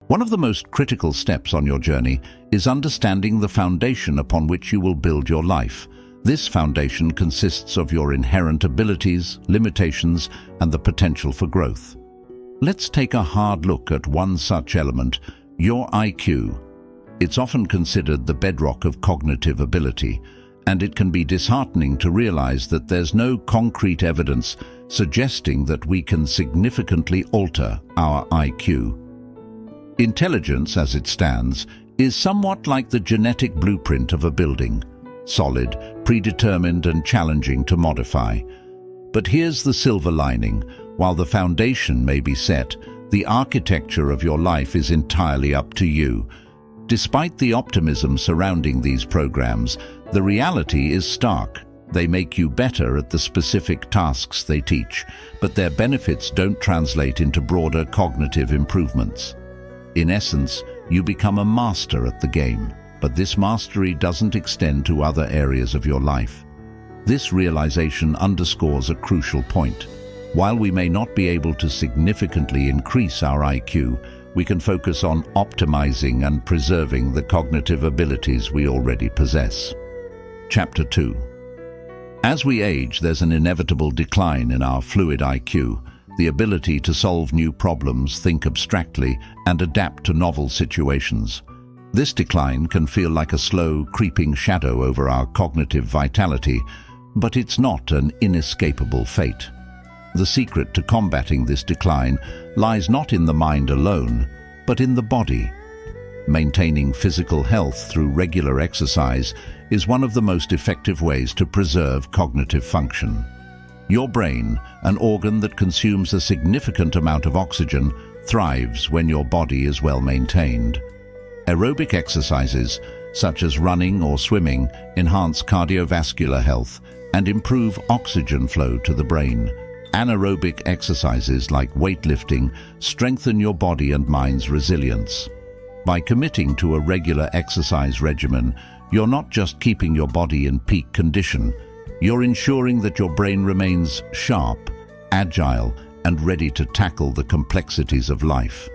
One of the most critical steps on your journey is understanding the foundation upon which you will build your life. This foundation consists of your inherent abilities, limitations, and the potential for growth. Let's take a hard look at one such element, your IQ. It's often considered the bedrock of cognitive ability, and it can be disheartening to realize that there's no concrete evidence suggesting that we can significantly alter our IQ. Intelligence, as it stands, is somewhat like the genetic blueprint of a building, solid, predetermined, and challenging to modify. But here's the silver lining. While the foundation may be set, the architecture of your life is entirely up to you. Despite the optimism surrounding these programs, the reality is stark. They make you better at the specific tasks they teach, but their benefits don't translate into broader cognitive improvements. In essence, you become a master at the game, but this mastery doesn't extend to other areas of your life. This realization underscores a crucial point. While we may not be able to significantly increase our IQ, we can focus on optimizing and preserving the cognitive abilities we already possess. Chapter 2. As we age, there's an inevitable decline in our fluid IQ, the ability to solve new problems, think abstractly, and adapt to novel situations. This decline can feel like a slow, creeping shadow over our cognitive vitality, but it's not an inescapable fate. The secret to combating this decline lies not in the mind alone, but in the body. Maintaining physical health through regular exercise is one of the most effective ways to preserve cognitive function. Your brain, an organ that consumes a significant amount of oxygen, thrives when your body is well maintained. Aerobic exercises, such as running or swimming, enhance cardiovascular health and improve oxygen flow to the brain. Anaerobic exercises like weightlifting strengthen your body and mind's resilience. By committing to a regular exercise regimen, you're not just keeping your body in peak condition, you're ensuring that your brain remains sharp, agile, and ready to tackle the complexities of life.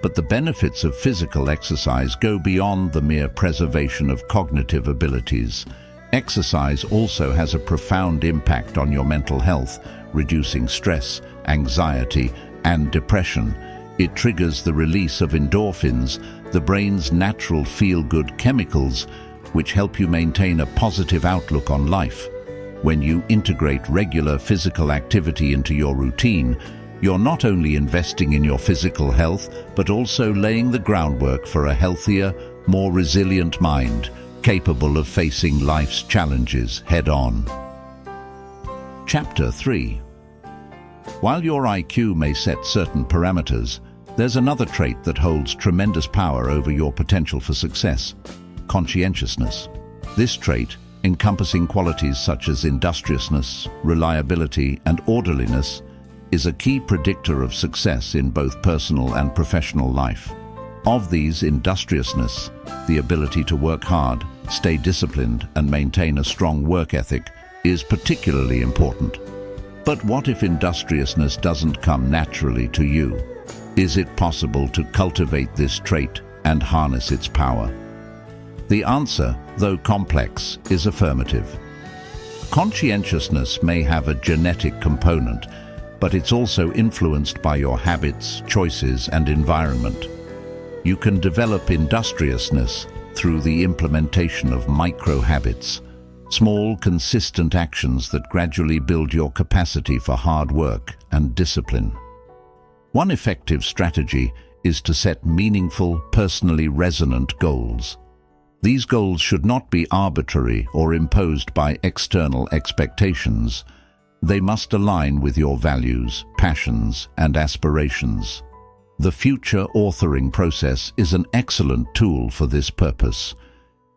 But the benefits of physical exercise go beyond the mere preservation of cognitive abilities. Exercise also has a profound impact on your mental health, reducing stress, anxiety, and depression. It triggers the release of endorphins, the brain's natural feel-good chemicals, which help you maintain a positive outlook on life. When you integrate regular physical activity into your routine, you're not only investing in your physical health, but also laying the groundwork for a healthier, more resilient mind, capable of facing life's challenges head-on. Chapter 3. While your IQ may set certain parameters, there's another trait that holds tremendous power over your potential for success: conscientiousness. This trait, encompassing qualities such as industriousness, reliability, and orderliness, is a key predictor of success in both personal and professional life. Of these, industriousness, the ability to work hard, stay disciplined, and maintain a strong work ethic, is particularly important. But what if industriousness doesn't come naturally to you? Is it possible to cultivate this trait and harness its power? The answer, though complex, is affirmative. Conscientiousness may have a genetic component, but it's also influenced by your habits, choices, and environment. You can develop industriousness through the implementation of micro-habits, small, consistent actions that gradually build your capacity for hard work and discipline. One effective strategy is to set meaningful, personally resonant goals. These goals should not be arbitrary or imposed by external expectations. They must align with your values, passions, and aspirations. The future authoring process is an excellent tool for this purpose.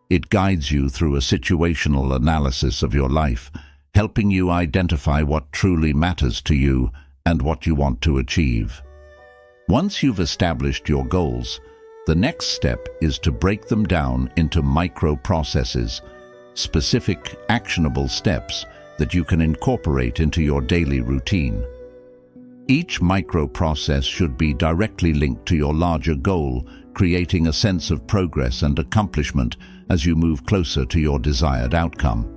It guides you through a situational analysis of your life, helping you identify what truly matters to you and what you want to achieve. Once you've established your goals, the next step is to break them down into micro-processes, specific, actionable steps that you can incorporate into your daily routine. Each micro-process should be directly linked to your larger goal, creating a sense of progress and accomplishment as you move closer to your desired outcome.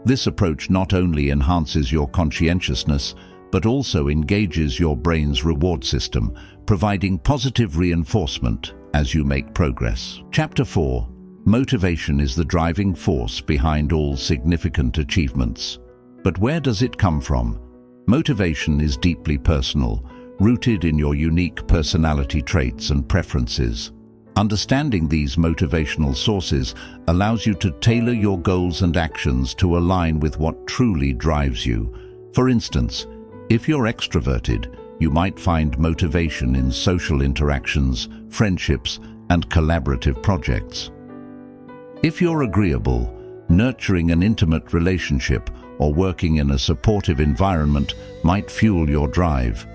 This approach not only enhances your conscientiousness, but also engages your brain's reward system, providing positive reinforcement as you make progress. Chapter 4. Motivation is the driving force behind all significant achievements. But where does it come from? Motivation is deeply personal, rooted in your unique personality traits and preferences. Understanding these motivational sources allows you to tailor your goals and actions to align with what truly drives you. For instance, if you're extroverted, you might find motivation in social interactions, friendships, and collaborative projects. If you're agreeable, nurturing an intimate relationship or working in a supportive environment might fuel your drive.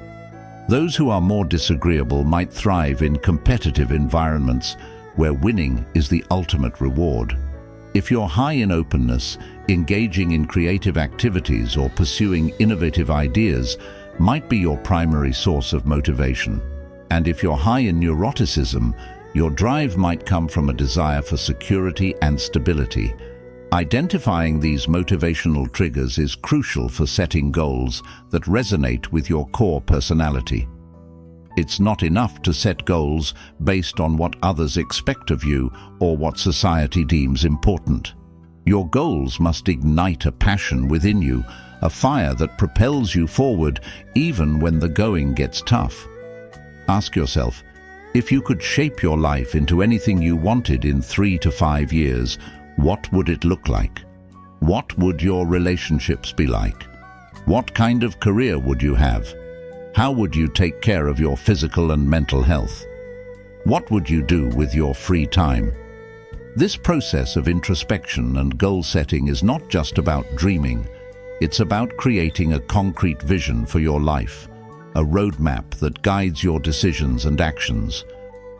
Those who are more disagreeable might thrive in competitive environments where winning is the ultimate reward. If you're high in openness, engaging in creative activities or pursuing innovative ideas might be your primary source of motivation. And if you're high in neuroticism, your drive might come from a desire for security and stability. Identifying these motivational triggers is crucial for setting goals that resonate with your core personality. It's not enough to set goals based on what others expect of you or what society deems important. Your goals must ignite a passion within you, a fire that propels you forward even when the going gets tough. Ask yourself, if you could shape your life into anything you wanted in 3 to 5 years, what would it look like? What would your relationships be like? What kind of career would you have? How would you take care of your physical and mental health? What would you do with your free time? This process of introspection and goal setting is not just about dreaming. It's about creating a concrete vision for your life, a roadmap that guides your decisions and actions.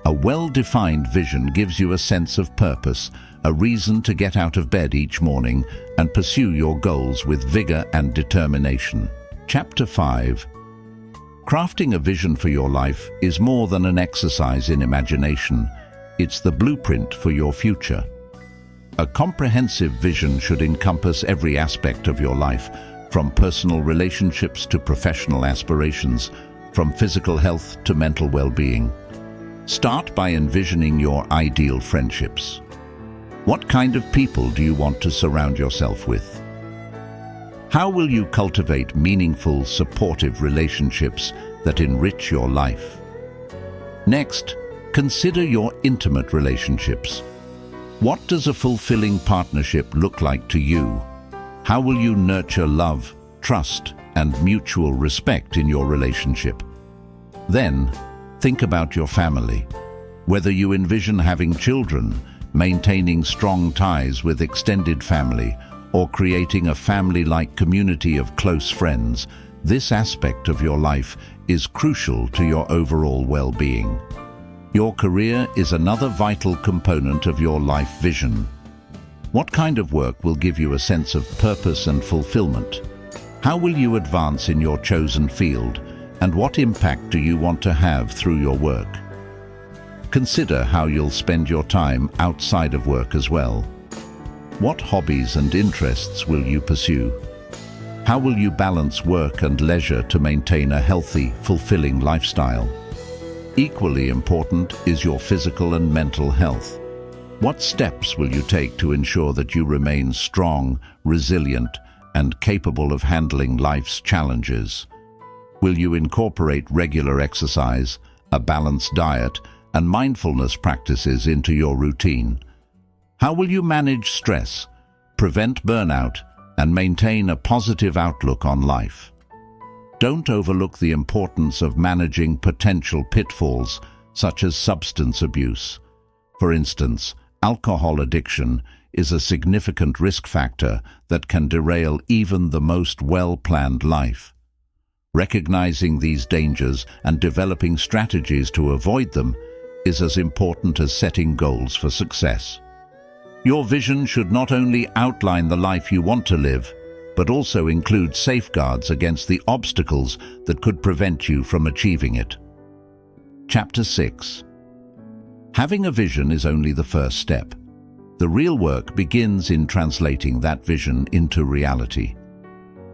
A well-defined vision gives you a sense of purpose, a reason to get out of bed each morning and pursue your goals with vigor and determination. Chapter 5. Crafting a vision for your life is more than an exercise in imagination. It's the blueprint for your future. A comprehensive vision should encompass every aspect of your life, from personal relationships to professional aspirations, from physical health to mental well-being. Start by envisioning your ideal friendships. What kind of people do you want to surround yourself with? How will you cultivate meaningful, supportive relationships that enrich your life? Next, consider your intimate relationships. What does a fulfilling partnership look like to you? How will you nurture love, trust, and mutual respect in your relationship? Then, think about your family. Whether you envision having children, maintaining strong ties with extended family, or creating a family-like community of close friends, this aspect of your life is crucial to your overall well-being. Your career is another vital component of your life vision. What kind of work will give you a sense of purpose and fulfillment? How will you advance in your chosen field, and what impact do you want to have through your work? Consider how you'll spend your time outside of work as well. What hobbies and interests will you pursue? How will you balance work and leisure to maintain a healthy, fulfilling lifestyle? Equally important is your physical and mental health. What steps will you take to ensure that you remain strong, resilient, and capable of handling life's challenges? Will you incorporate regular exercise, a balanced diet, and mindfulness practices into your routine? How will you manage stress, prevent burnout, and maintain a positive outlook on life? Don't overlook the importance of managing potential pitfalls, such as substance abuse. For instance, alcohol addiction is a significant risk factor that can derail even the most well-planned life. Recognizing these dangers and developing strategies to avoid them is as important as setting goals for success. Your vision should not only outline the life you want to live, but also include safeguards against the obstacles that could prevent you from achieving it. Chapter 6. Having a vision is only the first step. The real work begins in translating that vision into reality.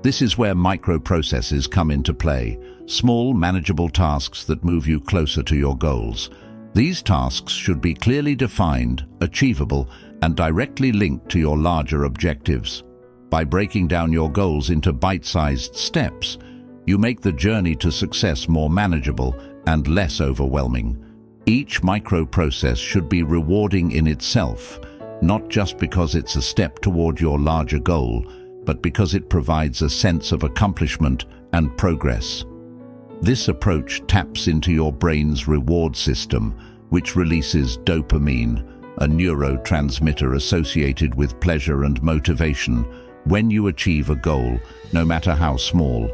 This is where microprocesses come into play, small, manageable tasks that move you closer to your goals. These tasks should be clearly defined, achievable, and directly linked to your larger objectives. By breaking down your goals into bite-sized steps, you make the journey to success more manageable and less overwhelming. Each microprocess should be rewarding in itself, not just because it's a step toward your larger goal, but because it provides a sense of accomplishment and progress. This approach taps into your brain's reward system, which releases dopamine, a neurotransmitter associated with pleasure and motivation, when you achieve a goal, no matter how small.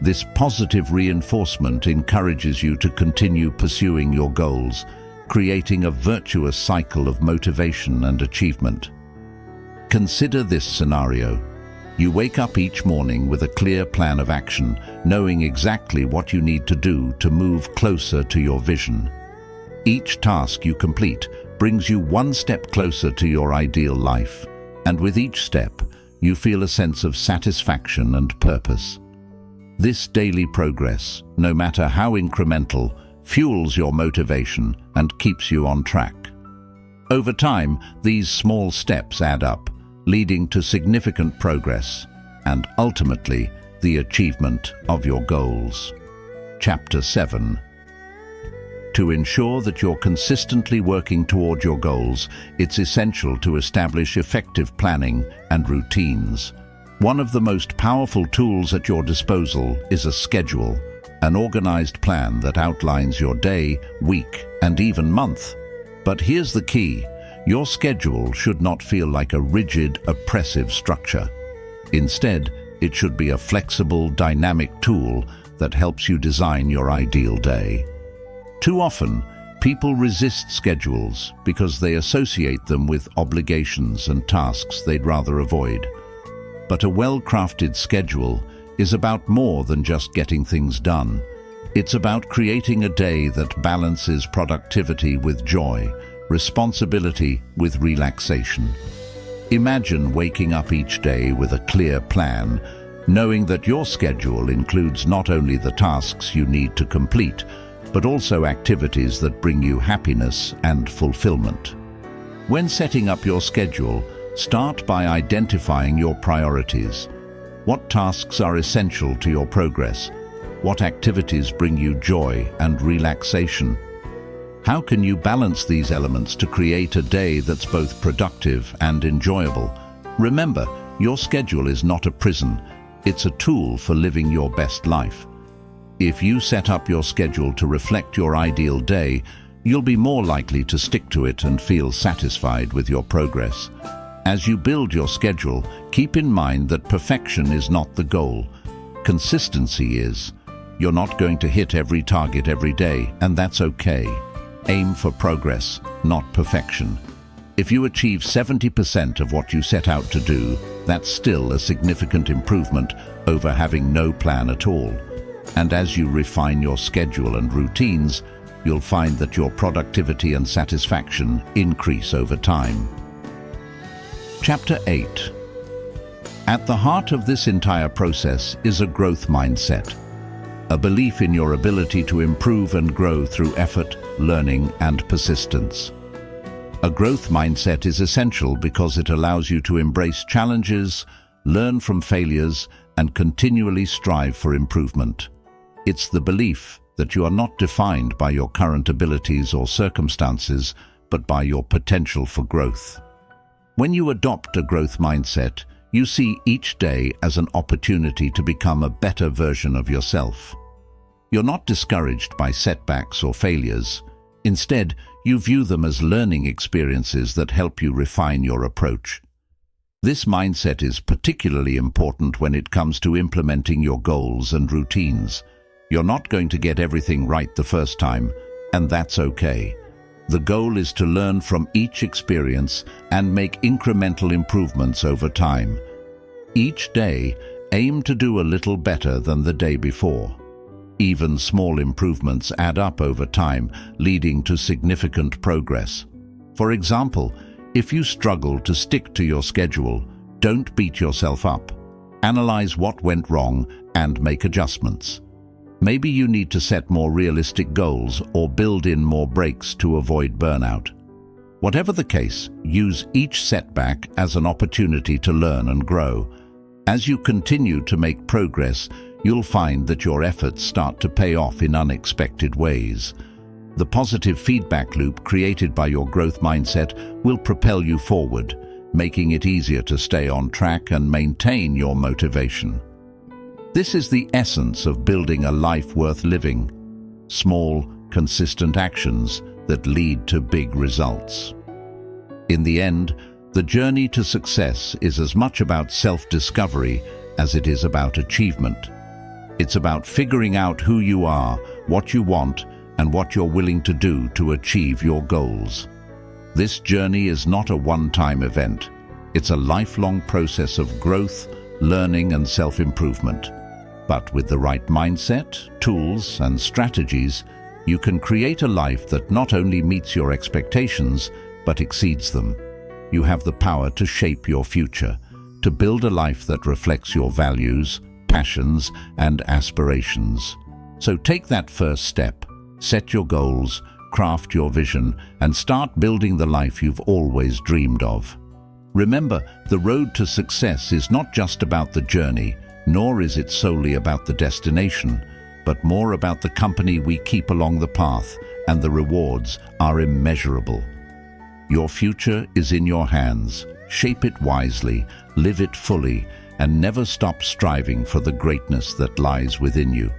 This positive reinforcement encourages you to continue pursuing your goals, creating a virtuous cycle of motivation and achievement. Consider this scenario. You wake up each morning with a clear plan of action, knowing exactly what you need to do to move closer to your vision. Each task you complete brings you one step closer to your ideal life, and with each step, you feel a sense of satisfaction and purpose. This daily progress, no matter how incremental, fuels your motivation and keeps you on track. Over time, these small steps add up, leading to significant progress and ultimately the achievement of your goals. Chapter 7. To ensure that you're consistently working toward your goals, it's essential to establish effective planning and routines. One of the most powerful tools at your disposal is a schedule, an organized plan that outlines your day, week, and even month. But here's the key: your schedule should not feel like a rigid, oppressive structure. Instead, it should be a flexible, dynamic tool that helps you design your ideal day. Too often, people resist schedules because they associate them with obligations and tasks they'd rather avoid. But a well-crafted schedule is about more than just getting things done. It's about creating a day that balances productivity with joy, responsibility with relaxation. Imagine waking up each day with a clear plan, knowing that your schedule includes not only the tasks you need to complete, but also activities that bring you happiness and fulfillment. When setting up your schedule, start by identifying your priorities. What tasks are essential to your progress? What activities bring you joy and relaxation? How can you balance these elements to create a day that's both productive and enjoyable? Remember, your schedule is not a prison. It's a tool for living your best life. If you set up your schedule to reflect your ideal day, you'll be more likely to stick to it and feel satisfied with your progress. As you build your schedule, keep in mind that perfection is not the goal. Consistency is. You're not going to hit every target every day, and that's okay. Aim for progress, not perfection. If you achieve 70% of what you set out to do, that's still a significant improvement over having no plan at all. And as you refine your schedule and routines, you'll find that your productivity and satisfaction increase over time. Chapter 8. At the heart of this entire process is a growth mindset, a belief in your ability to improve and grow through effort, learning, and persistence. A growth mindset is essential because it allows you to embrace challenges, learn from failures, and continually strive for improvement. It's the belief that you are not defined by your current abilities or circumstances, but by your potential for growth. When you adopt a growth mindset, you see each day as an opportunity to become a better version of yourself. You're not discouraged by setbacks or failures. Instead, you view them as learning experiences that help you refine your approach. This mindset is particularly important when it comes to implementing your goals and routines. You're not going to get everything right the first time, and that's okay. The goal is to learn from each experience and make incremental improvements over time. Each day, aim to do a little better than the day before. Even small improvements add up over time, leading to significant progress. For example, if you struggle to stick to your schedule, don't beat yourself up. Analyze what went wrong and make adjustments. Maybe you need to set more realistic goals or build in more breaks to avoid burnout. Whatever the case, use each setback as an opportunity to learn and grow. As you continue to make progress, you'll find that your efforts start to pay off in unexpected ways. The positive feedback loop created by your growth mindset will propel you forward, making it easier to stay on track and maintain your motivation. This is the essence of building a life worth living. Small, consistent actions that lead to big results. In the end, the journey to success is as much about self-discovery as it is about achievement. It's about figuring out who you are, what you want, and what you're willing to do to achieve your goals. This journey is not a one-time event. It's a lifelong process of growth, learning, and self-improvement. But with the right mindset, tools, and strategies, you can create a life that not only meets your expectations, but exceeds them. You have the power to shape your future, to build a life that reflects your values, passions, and aspirations. So take that first step, set your goals, craft your vision, and start building the life you've always dreamed of. Remember, the road to success is not just about the journey, nor is it solely about the destination, but more about the company we keep along the path, and the rewards are immeasurable. Your future is in your hands. Shape it wisely, live it fully, and never stop striving for the greatness that lies within you.